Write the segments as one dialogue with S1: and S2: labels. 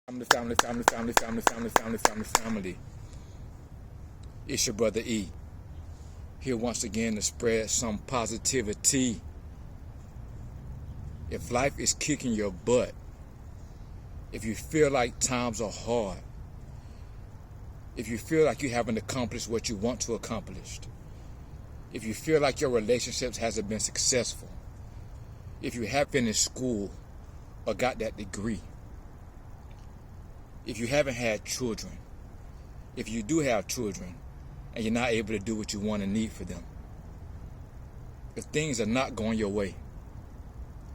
S1: Family. It's your brother E. Here once again to spread some positivity. If life is kicking your butt, if you feel like times are hard, if you feel like you haven't accomplished what you want to accomplish, if you feel like your relationships hasn't been successful, if you have finished school or got that degree, if you haven't had children, if you do have children and you're not able to do what you want and need for them, if things are not going your way,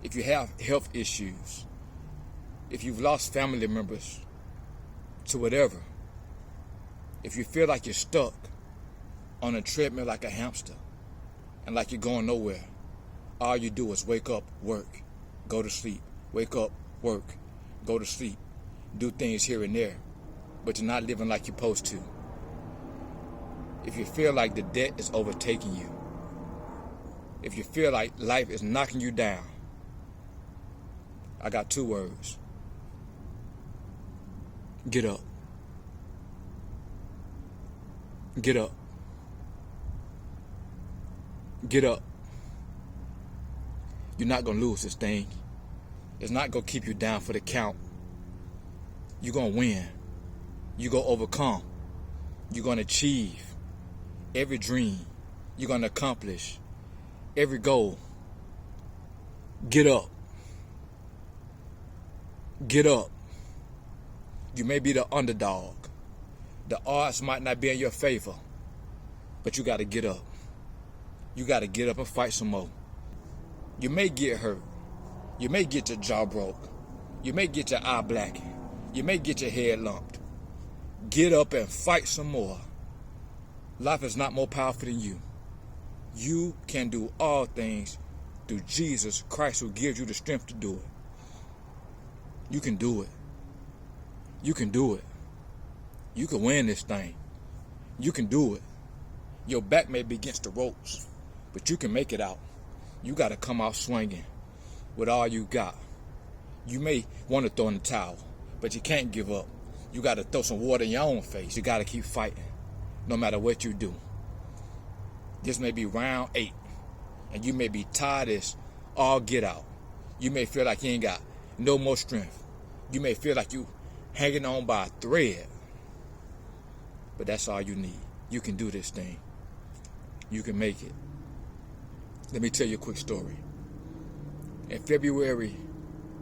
S1: if you have health issues, if you've lost family members to whatever, if you feel like you're stuck on a treadmill like a hamster and like you're going nowhere, all you do is wake up, work, go to sleep, wake up, work, go to sleep, do things here and there, but you're not living like you're supposed to. If you feel like the debt is overtaking you, if you feel like life is knocking you down, I got two words. Get up. Get up. Get up. You're not going to lose this thing. It's not going to keep you down for the count. You're going to win. You're going to overcome. You're going to achieve every dream. You're going to accomplish every goal. Get up. Get up. You may be the underdog. The odds might not be in your favor, but you got to get up. You got to get up and fight some more. You may get hurt. You may get your jaw broke. You may get your eye blackened. You may get your head lumped. Get up and fight some more. Life is not more powerful than you. You can do all things through Jesus Christ, who gives you the strength to do it. You can do it. You can do it. You can win this thing. You can do it. Your back may be against the ropes, but you can make it out. You got to come out swinging with all you got. You may want to throw in the towel, but you can't give up. You got to throw some water in your own face. You got to keep fighting, no matter what you do. This may be round 8, and you may be tired as all get out. You may feel like you ain't got no more strength. You may feel like you hanging on by a thread, but that's all you need. You can do this thing. You can make it. Let me tell you a quick story. In February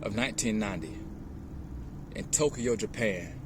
S1: of 1990, in Tokyo, Japan,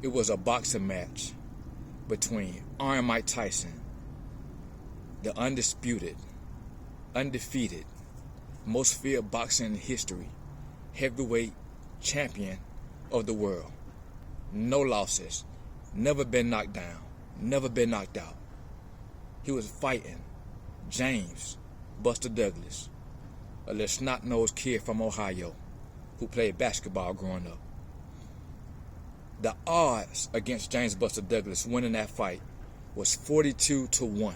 S1: it was a boxing match between Iron Mike Tyson, the undisputed, undefeated, most feared boxer in history, heavyweight champion of the world. No losses, never been knocked down, never been knocked out. He was fighting James "Buster" Douglas, a little snot-nosed kid from Ohio who played basketball growing up. The odds against James "Buster" Douglas winning that fight was 42-1.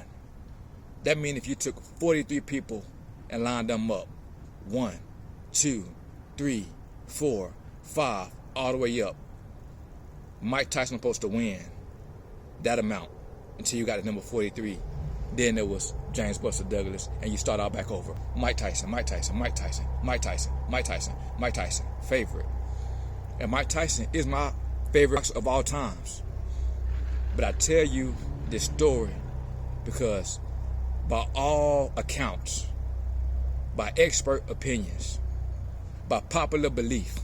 S1: That means if you took 43 people and lined them up, 1, 2, 3, 4, 5, all the way up, Mike Tyson was supposed to win that amount until you got to number 43. Then there was James "Buster" Douglas, and you start all back over. Mike Tyson, Mike Tyson, Mike Tyson, Mike Tyson, Mike Tyson, Mike Tyson, favorite. And Mike Tyson is my favorite boxer of all times. But I tell you this story because by all accounts, by expert opinions, by popular belief,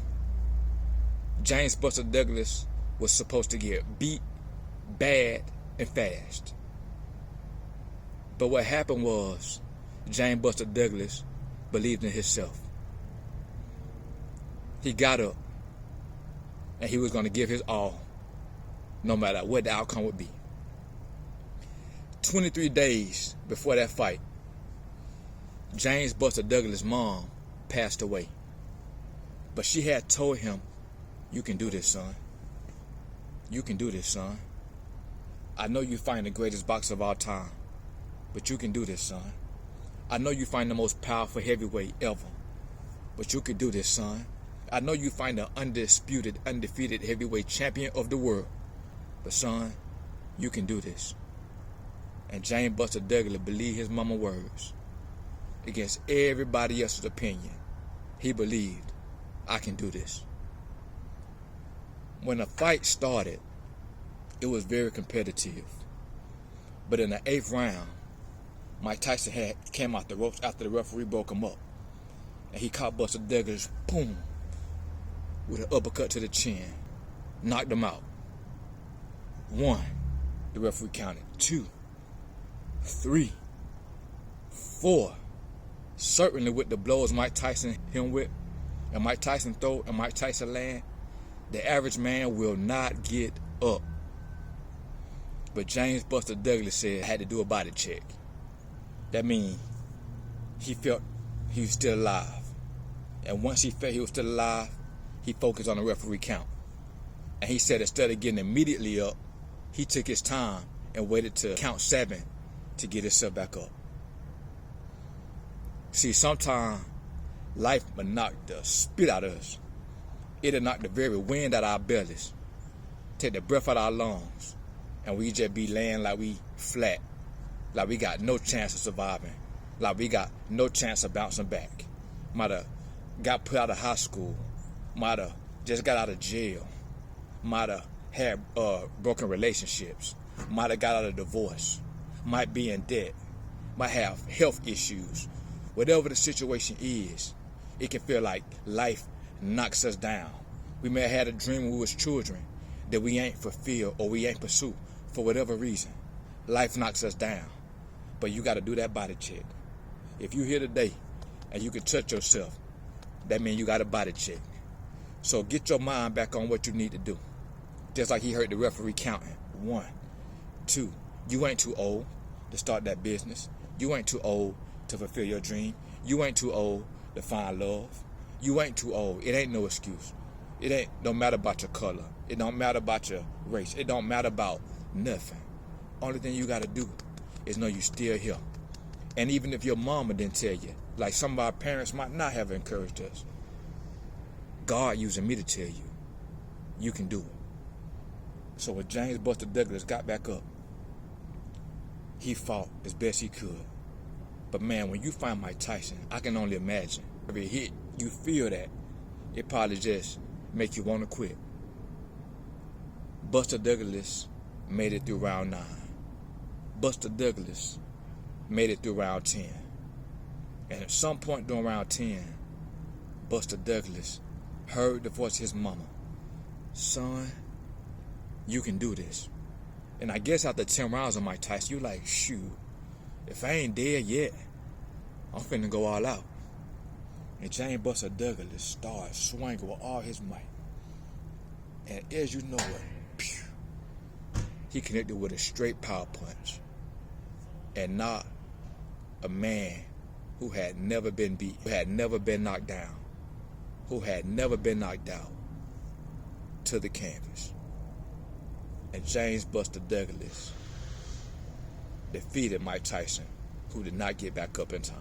S1: James "Buster" Douglas was supposed to get beat bad and fast. But what happened was James "Buster" Douglas believed in himself. He got up and he was going to give his all, no matter what the outcome would be. 23 days before that fight, James "Buster" Douglas' mom passed away. But she had told him, "You can do this, son. You can do this, son. I know you find the greatest boxer of all time, but you can do this, son. I know you find the most powerful heavyweight ever, but you can do this, son. I know you find the undisputed, undefeated heavyweight champion of the world. But son, you can do this. And James Buster Douglas believed his mama's words. Against everybody else's opinion, he believed, I can do this. When the fight started, it was very competitive. But in the 8th round, Mike Tyson came out the ropes after the referee broke him up. And he caught Buster Douglas, boom, with an uppercut to the chin. Knocked him out. 1, the referee counted. 2, 3, 4. Certainly with the blows Mike Tyson hit him with, and Mike Tyson throw and Mike Tyson land, the average man will not get up. But James Buster Douglas said I had to do a body check. That means he felt he was still alive. And once he felt he was still alive, he focused on the referee count. And he said instead of getting immediately up, he took his time and waited to count 7 to get himself back up. See, sometimes life will knock the spit out of us. It'll knock the very wind out of our bellies, take the breath out of our lungs, and we just be laying like we flat, like we got no chance of surviving, like we got no chance of bouncing back. Might have got put out of high school, might have just got out of jail, might have had broken relationships, might have got out of divorce, might be in debt, might have health issues. Whatever the situation is, it can feel like life knocks us down. We may have had a dream when we was children that we ain't fulfilled or we ain't pursued for whatever reason. Life knocks us down. But you got to do that body check. If you here today and you can touch yourself, that means you got a body check. So get your mind back on what you need to do. Just like he heard the referee counting. 1, 2. You ain't too old to start that business. You ain't too old to fulfill your dream. You ain't too old to find love. You ain't too old. It ain't no excuse. It don't matter about your color. It don't matter about your race. It don't matter about nothing. Only thing you got to do is know you still here. And even if your mama didn't tell you, like some of our parents might not have encouraged us, God using me to tell you, you can do it. So when James Buster Douglas got back up, he fought as best he could. But man, when you find Mike Tyson, I can only imagine. Every hit, you feel that. It probably just make you want to quit. Buster Douglas made it through round 9. Buster Douglas made it through round 10. And at some point during round 10, Buster Douglas heard the voice of his mama. Son, you can do this. And I guess after 10 rounds of Mike Tyson, you like, shoot, if I ain't dead yet, I'm finna go all out. And James Buster Douglas started swinging with all his might. And as you know it, pew, he connected with a straight power punch. And not a man who had never been beat, who had never been knocked down, who had never been knocked out to the canvas. And James Buster Douglas defeated Mike Tyson, who did not get back up in time.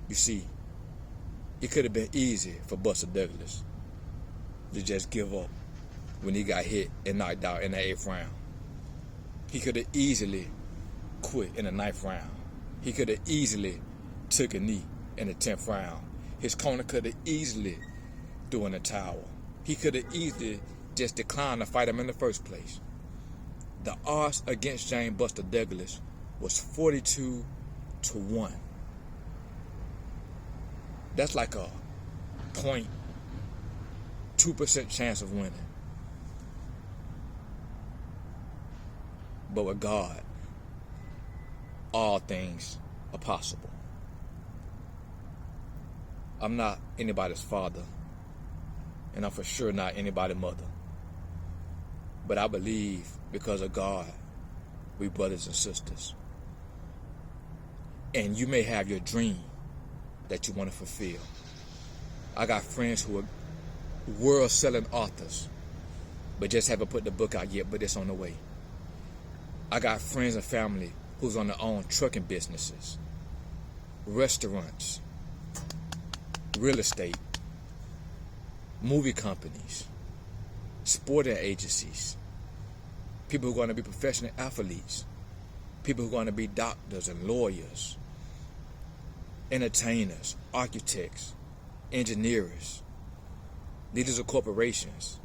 S1: You see, it could have been easy for Buster Douglas to just give up when he got hit and knocked out in the 8th round. He could have easily quit in the 9th round. He could have easily took a knee in the 10th round. His corner could have easily threw in the towel. He could have easily just declined to fight him in the first place. The odds against James Buster Douglas was 42-1. That's like a 0.2% chance of winning. But with God, all things are possible. I'm not anybody's father, and I'm for sure not anybody's mother. But I believe because of God, we brothers and sisters. And you may have your dream that you want to fulfill. I got friends who are world-selling authors, but just haven't put the book out yet, but it's on the way. I got friends and family who's on their own trucking businesses, restaurants, real estate, movie companies, sporting agencies, people who are going to be professional athletes, people who are going to be doctors and lawyers, entertainers, architects, engineers, leaders of corporations,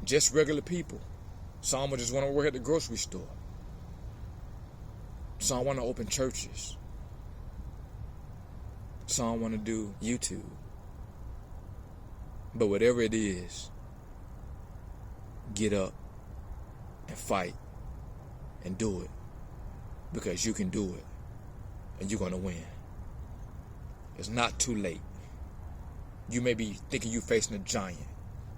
S1: just regular people. Some just want to work at the grocery store. Some want to open churches. Some want to do YouTube. But whatever it is, get up and fight and do it, because you can do it and you're going to win. It's not too late. You may be thinking you're facing a giant.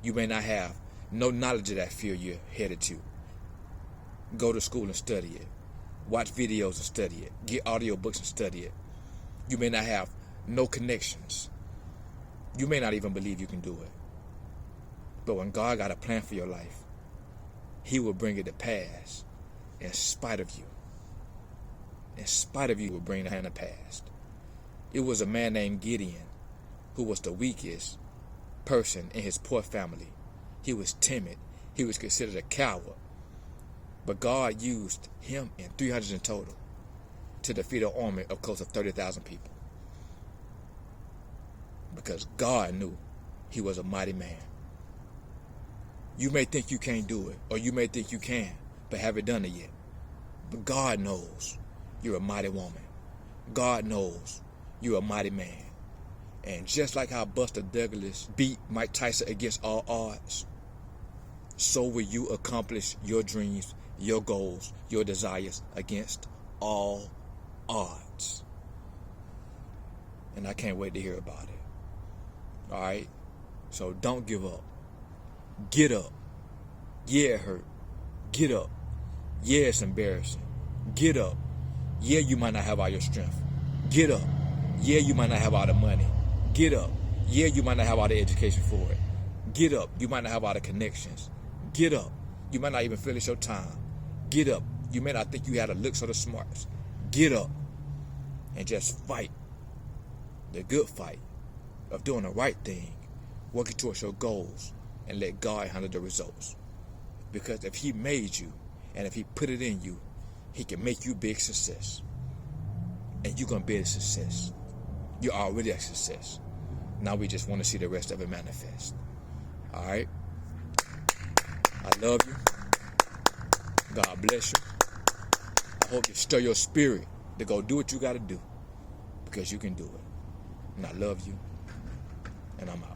S1: You may not have no knowledge of that field you're headed to. Go to school and study it. Watch videos and study it. Get audiobooks and study it. You may not have no connections. You may not even believe you can do it. But when God got a plan for your life, He will bring it to pass in spite of you. In spite of you, He will bring the hand to pass. It was a man named Gideon who was the weakest person in his poor family. He was timid. He was considered a coward. But God used him and 300 in total to defeat an army of close to 30,000 people. Because God knew he was a mighty man. You may think you can't do it, or you may think you can, but haven't done it yet. But God knows you're a mighty woman. God knows you're a mighty man. And just like how Buster Douglas beat Mike Tyson against all odds, so will you accomplish your dreams, your goals, your desires against all odds. And I can't wait to hear about it. All right? So don't give up. Get up. Yeah, it hurt. Get up. Yeah, it's embarrassing. Get up. Yeah, you might not have all your strength. Get up. Yeah, you might not have all the money. Get up. Yeah, you might not have all the education for it. Get up. You might not have all the connections. Get up. You might not even finish your time. Get up. You may not think you had the looks or the smarts. Get up and just fight the good fight of doing the right thing, working towards your goals, and let God handle the results. Because if he made you and if he put it in you, he can make you big success. And you're going to be a success. You're already a success. Now we just want to see the rest of it manifest. All right? I love you. God bless you. I hope you stir your spirit to go do what you got to do, because you can do it. And I love you. And I'm out.